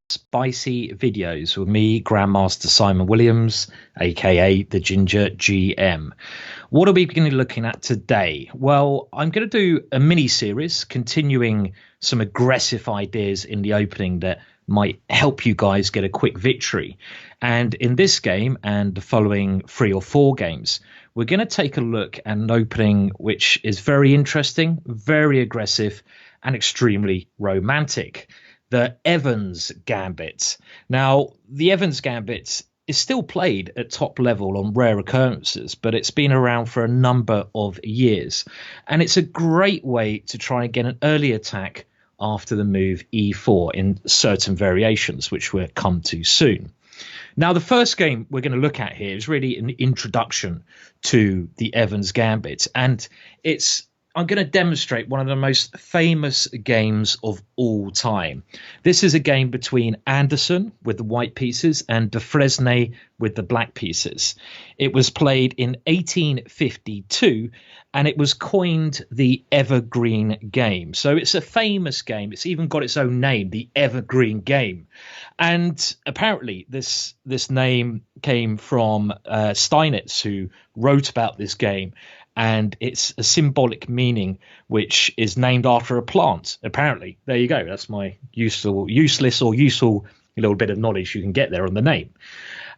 spicy videos with me, Grandmaster Simon Williams, aka the Ginger GM. What are we going to be looking at today? Well, I'm going to do a mini series continuing some aggressive ideas in the opening that might help you guys get a quick victory. And in this game and the following 3 or 4 games, we're going to take a look at an opening which is very interesting, very aggressive, and extremely romantic. The Evans Gambit. Now, the Evans Gambit is still played at top level on rare occurrences, but it's been around for a number of years. And it's a great way to try and get an early attack after the move e4 in certain variations, which we'll come to soon. Now, the first game we're going to look at here is really an introduction to the Evans Gambit. And I'm going to demonstrate one of the most famous games of all time. This is a game between Anderson with the white pieces and de Fresnay with the black pieces. It was played in 1852 and it was coined the Evergreen Game. So it's a famous game. It's even got its own name, the Evergreen Game. And apparently this name came from Steinitz, who wrote about this game. And it's a symbolic meaning which is named after a plant. Apparently, there you go. That's my useless or useful little bit of knowledge you can get there on the name.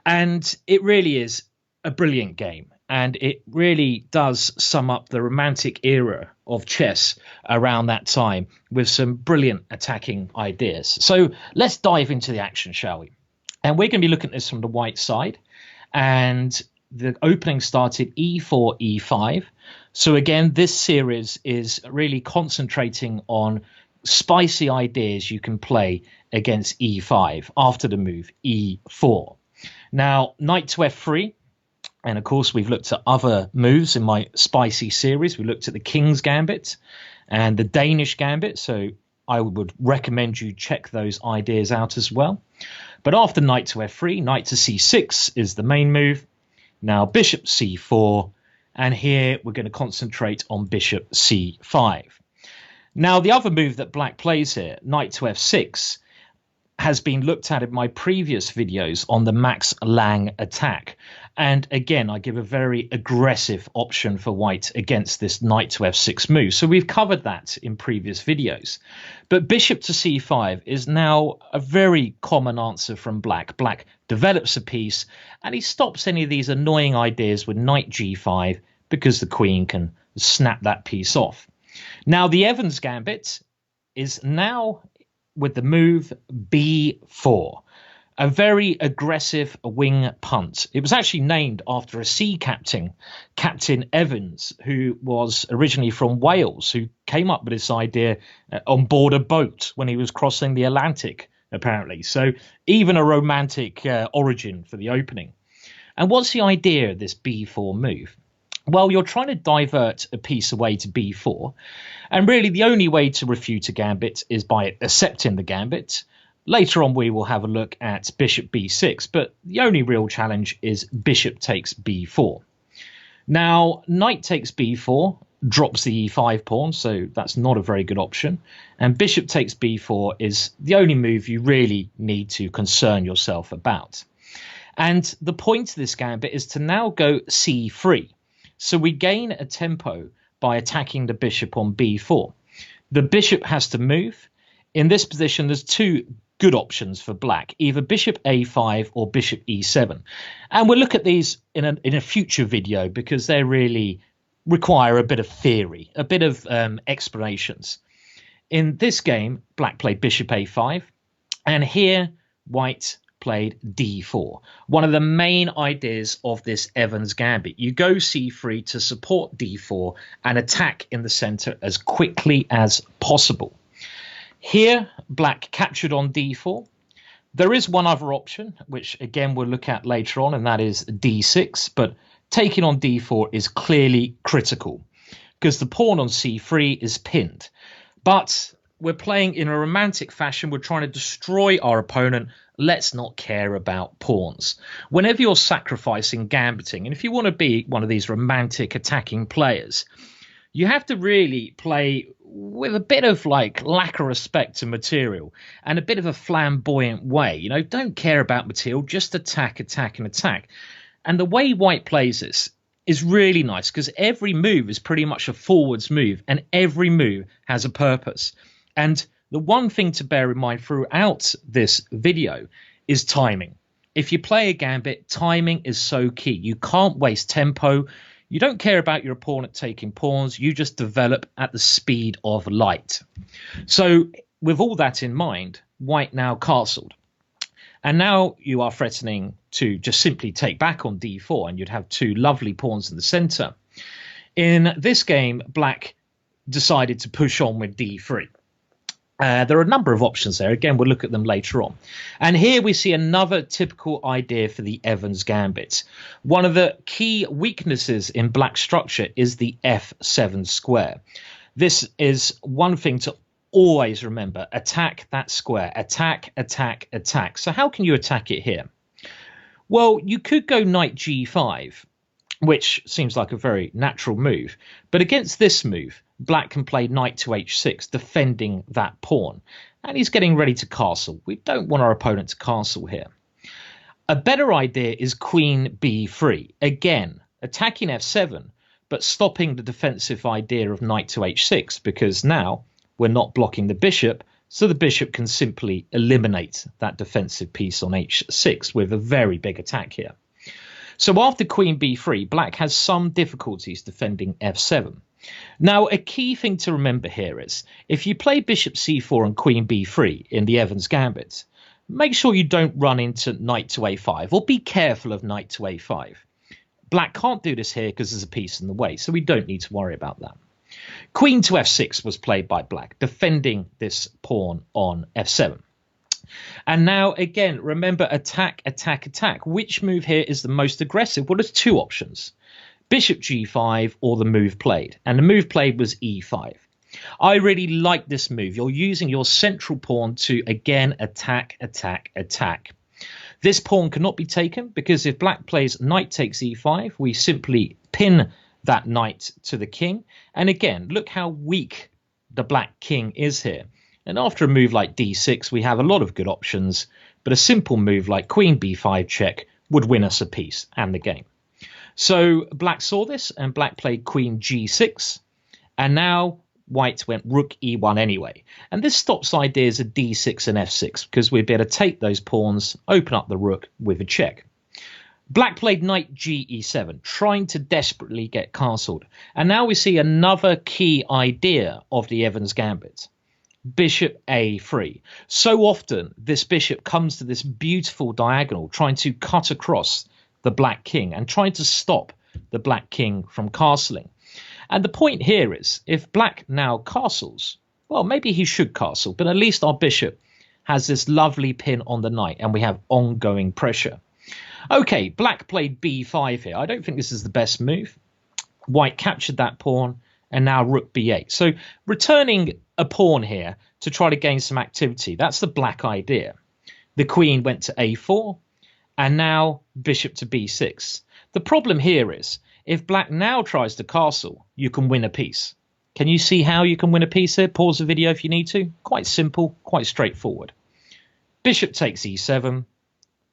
And it really is a brilliant game. And it really does sum up the romantic era of chess around that time with some brilliant attacking ideas. So let's dive into the action, shall we? And we're going to be looking at this from the white side. And the opening started e4, e5. So again, this series is really concentrating on spicy ideas you can play against e5 after the move e4. Now, knight to f3. And of course, we've looked at other moves in my spicy series. We looked at the King's Gambit and the Danish Gambit. So I would recommend you check those ideas out as well. But after knight to f3, knight to c6 is the main move. Now, bishop c4, and here we're going to concentrate on bishop c5. Now, the other move that black plays here, knight to f6, has been looked at in my previous videos on the Max Lang attack. And again, I give a very aggressive option for white against this knight to f6 move. So we've covered that in previous videos. But bishop to c5 is now a very common answer from black. Black develops a piece and he stops any of these annoying ideas with knight g5 because the queen can snap that piece off. Now, the Evans Gambit is now with the move b4. A very aggressive wing punt. It was actually named after a sea captain, Captain Evans, who was originally from Wales, who came up with this idea on board a boat when he was crossing the Atlantic, apparently. So even a romantic origin for the opening. And what's the idea of this b4 move? Well, you're trying to divert a piece away to b4. And really the only way to refute a gambit is by accepting the gambit. Later on, we will have a look at bishop b6, but the only real challenge is bishop takes b4. Now, knight takes b4, drops the e5 pawn, so that's not a very good option. And bishop takes b4 is the only move you really need to concern yourself about. And the point of this gambit is to now go c3. So we gain a tempo by attacking the bishop on b4. The bishop has to move. In this position, there's 2 good options for black, either bishop a5 or bishop e7. And we'll look at these in a future video because they really require a bit of theory, a bit of explanations. In this game, black played bishop a5, and here white played d4. One of the main ideas of this Evans Gambit. You go c3 to support d4 and attack in the center as quickly as possible. Here, black captured on d4. There is one other option, which again we'll look at later on, and that is d6. But taking on d4 is clearly critical because the pawn on c3 is pinned. But we're playing in a romantic fashion. We're trying to destroy our opponent. Let's not care about pawns. Whenever you're sacrificing gambiting, and if you want to be one of these romantic attacking players, you have to really play with a bit of like lack of respect to material and a bit of a flamboyant way. You know, don't care about material, just attack, attack, and attack. And the way white plays this is really nice because every move is pretty much a forwards move and every move has a purpose. And the one thing to bear in mind throughout this video is timing. If you play a gambit, timing is so key. You can't waste tempo. You don't care about your opponent taking pawns. You just develop at the speed of light. So with all that in mind, white now castled. And now you are threatening to just simply take back on d4, and you'd have two lovely pawns in the center. In this game, black decided to push on with d3. There are a number of options there. Again, we'll look at them later on. And here we see another typical idea for the Evans Gambit. One of the key weaknesses in black structure is the f7 square. This is one thing to always remember. Attack that square. Attack, attack, attack. So how can you attack it here? Well, you could go knight g5, which seems like a very natural move. But against this move, black can play knight to h6, defending that pawn. And he's getting ready to castle. We don't want our opponent to castle here. A better idea is queen b3. Again, attacking f7, but stopping the defensive idea of knight to h6, because now we're not blocking the bishop, so the bishop can simply eliminate that defensive piece on h6 with a very big attack here. So after queen b3, black has some difficulties defending f7. Now, a key thing to remember here is, if you play bishop c4 and queen b3 in the Evans Gambit, make sure you don't run into knight to a5, or be careful of knight to a5. Black can't do this here because there's a piece in the way, so we don't need to worry about that. Queen to f6 was played by black, defending this pawn on f7. And now, again, remember, attack, attack, attack. Which move here is the most aggressive? Well, there's two options. Bishop g5 or the move played. And the move played was e5. I really like this move. You're using your central pawn to, again, attack, attack, attack. This pawn cannot be taken because if black plays knight takes e5, we simply pin that knight to the king. And again, look how weak the black king is here. And after a move like d6, we have a lot of good options, but a simple move like queen b5 check would win us a piece and the game. So black saw this, and black played queen g6, and now white went rook e1 anyway. And this stops ideas of d6 and f6, because we'd be able to take those pawns, open up the rook with a check. Black played knight ge7, trying to desperately get castled. And now we see another key idea of the Evans Gambit. Bishop a3. So often this bishop comes to this beautiful diagonal, trying to cut across the black king and trying to stop the black king from castling. And the point here is, if black now castles, well, maybe he should castle, but at least our bishop has this lovely pin on the knight and we have ongoing pressure. Okay, black played b5 here. I don't think this is the best move. White captured that pawn, and now rook b8. So returning a pawn here to try to gain some activity, that's the black idea. The queen went to a4, and now bishop to b6. The problem here is, if black now tries to castle, you can win a piece. Can you see how you can win a piece here? Pause the video if you need to. Quite simple, quite straightforward. Bishop takes e7,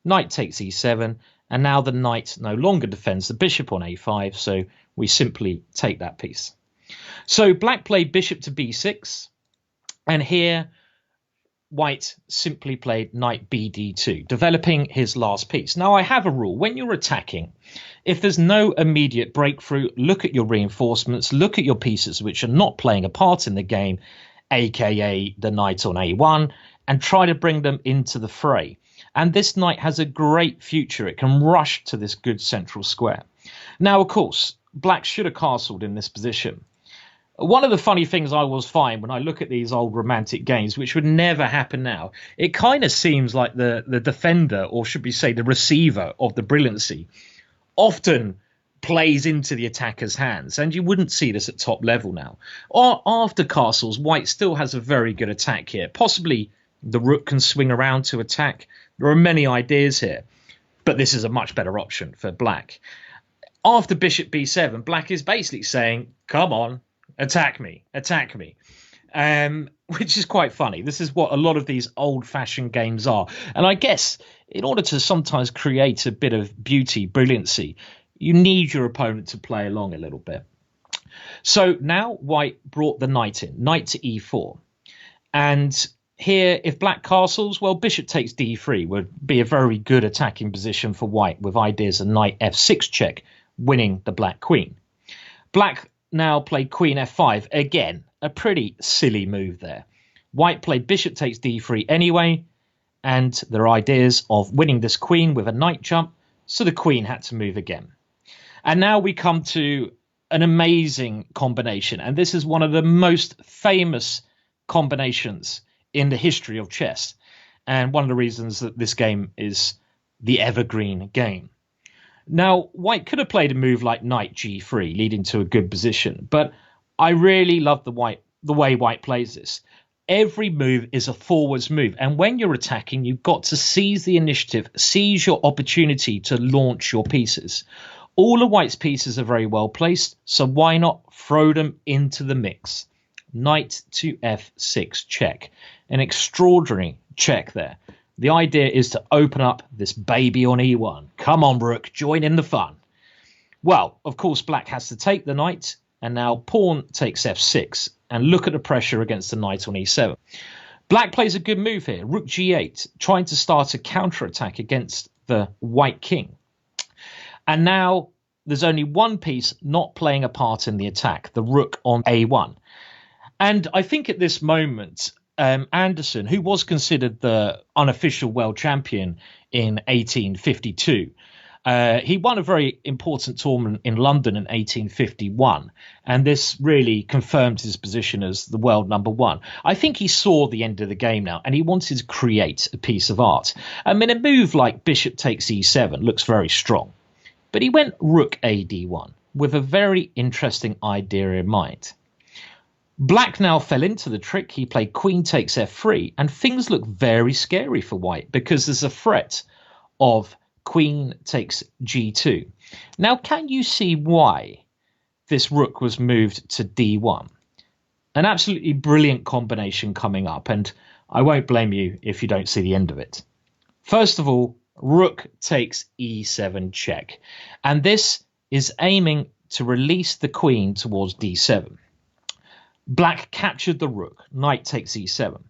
knight takes e7, and now the knight no longer defends the bishop on a5, so we simply take that piece. So black played bishop to b6, and here white simply played knight bd2, developing his last piece. Now, I have a rule. When you're attacking, if there's no immediate breakthrough, look at your reinforcements, look at your pieces which are not playing a part in the game, aka the knight on a1, and try to bring them into the fray. And this knight has a great future. It can rush to this good central square. Now, of course, black should have castled in this position. One of the funny things I always find when I look at these old romantic games, which would never happen now, it kind of seems like the defender, or should we say the receiver of the brilliancy, often plays into the attacker's hands. And you wouldn't see this at top level now. Or after castles, white still has a very good attack here. Possibly the rook can swing around to attack. There are many ideas here, but this is a much better option for black. After bishop b7, black is basically saying, come on, attack me, attack me. which is quite funny. This is what a lot of these old-fashioned games are. And I guess in order to sometimes create a bit of beauty, brilliancy, you need your opponent to play along a little bit. So now white brought the knight in, knight to e4. And here, if black castles, well, bishop takes d3 would be a very good attacking position for white, with ideas of knight f6 check, winning the black queen. Black now played queen f5. Again, a pretty silly move there. White played bishop takes d3 anyway, and there are ideas of winning this queen with a knight jump, so the queen had to move again. And now we come to an amazing combination, and this is one of the most famous combinations in the history of chess, and one of the reasons that this game is the evergreen game. Now, white could have played a move like knight g3, leading to a good position, but I really love the way white plays this. Every move is a forwards move, and when you're attacking, you've got to seize the initiative, seize your opportunity to launch your pieces. All of white's pieces are very well placed, so why not throw them into the mix? Knight to f6 check. An extraordinary check there. The idea is to open up this baby on e1. Come on, rook, join in the fun. Well, of course, black has to take the knight, and now pawn takes f6. And look at the pressure against the knight on e7. Black plays a good move here, rook g8, trying to start a counterattack against the white king. And now there's only one piece not playing a part in the attack, the rook on a1. And I think at this moment, Anderson, who was considered the unofficial world champion in 1852, he won a very important tournament in London in 1851, and this really confirmed his position as the world number one. I think he saw the end of the game now, and he wanted to create a piece of art. I mean, a move like bishop takes e7 looks very strong, but he went rook a d1 with a very interesting idea in mind. Black now fell into the trick. He played queen takes f3, and things look very scary for white because there's a threat of queen takes g2. Now, can you see why this rook was moved to d1? An absolutely brilliant combination coming up, and I won't blame you if you don't see the end of it. First of all, rook takes e7 check, and this is aiming to release the queen towards d7. Black captured the rook, knight takes e7.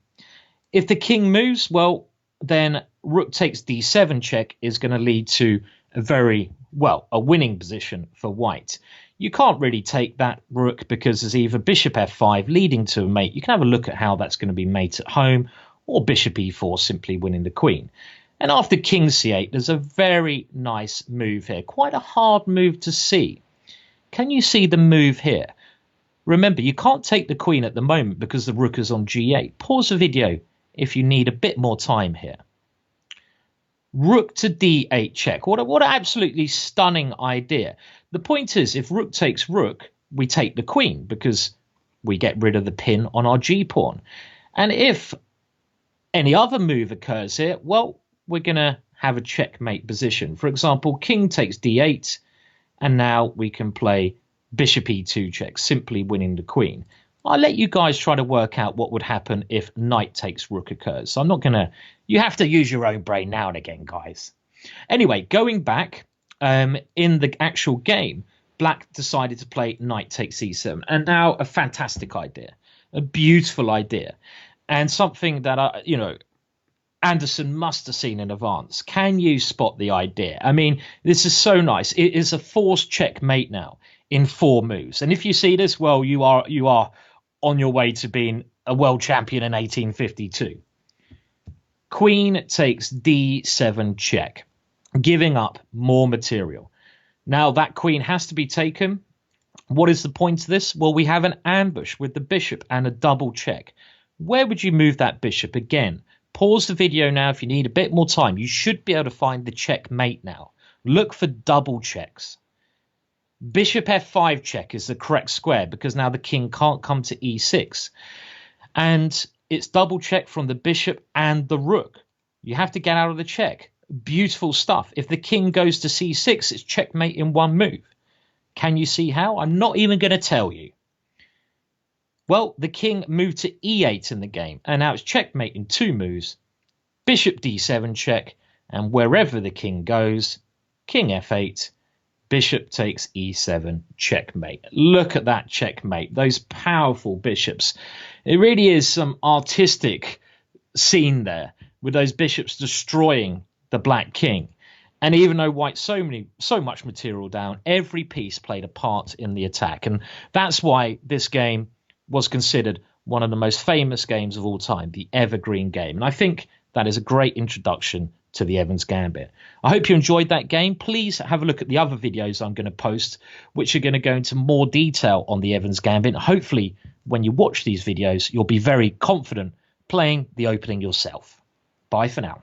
If the king moves, well, then rook takes d7 check is going to lead to a winning position for white. You can't really take that rook because there's either bishop f5 leading to a mate. You can have a look at how that's going to be mate at home, or bishop e4 simply winning the queen. And after king c8, there's a very nice move here. Quite a hard move to see. Can you see the move here? Remember, you can't take the queen at the moment because the rook is on g8. Pause the video if you need a bit more time here. Rook to d8 check. What an absolutely stunning idea. The point is, if rook takes rook, we take the queen because we get rid of the pin on our g-pawn. And if any other move occurs here, well, we're going to have a checkmate position. For example, king takes d8, and now we can play bishop e2 check, simply winning the queen. I'll let you guys try to work out what would happen if knight takes rook occurs. So I'm not going to... You have to use your own brain now and again, guys. Anyway, going back, in the actual game, black decided to play knight takes e7. And now a fantastic idea. A beautiful idea. And something that, Anderson must have seen in advance. Can you spot the idea? I mean, this is so nice. It is a forced checkmate now in 4 moves. And if you see this, well, you are on your way to being a world champion in 1852. Queen takes d7 check, giving up more material. Now that queen has to be taken. What is the point of this? Well, we have an ambush with the bishop and a double check. Where would you move that bishop? Again, pause the video now if you need a bit more time. You should be able to find the checkmate now. Look for double checks. Bishop f5 check is the correct square because now the king can't come to e6. And it's double check from the bishop and the rook. You have to get out of the check. Beautiful stuff. If the king goes to c6, it's checkmate in 1 move. Can you see how? I'm not even going to tell you. Well, the king moved to e8 in the game, and now it's checkmate in 2 moves. Bishop d7 check, and wherever the king goes, king f8, bishop takes e7, checkmate. Look at that checkmate, those powerful bishops. It really is some artistic scene there with those bishops destroying the black king. And even though white so much material down, every piece played a part in the attack. And that's why this game was considered one of the most famous games of all time, the evergreen game. And I think that is a great introduction to the Evans Gambit. I hope you enjoyed that game. Please have a look at the other videos I'm going to post, which are going to go into more detail on the Evans Gambit. Hopefully, when you watch these videos, you'll be very confident playing the opening yourself. Bye for now.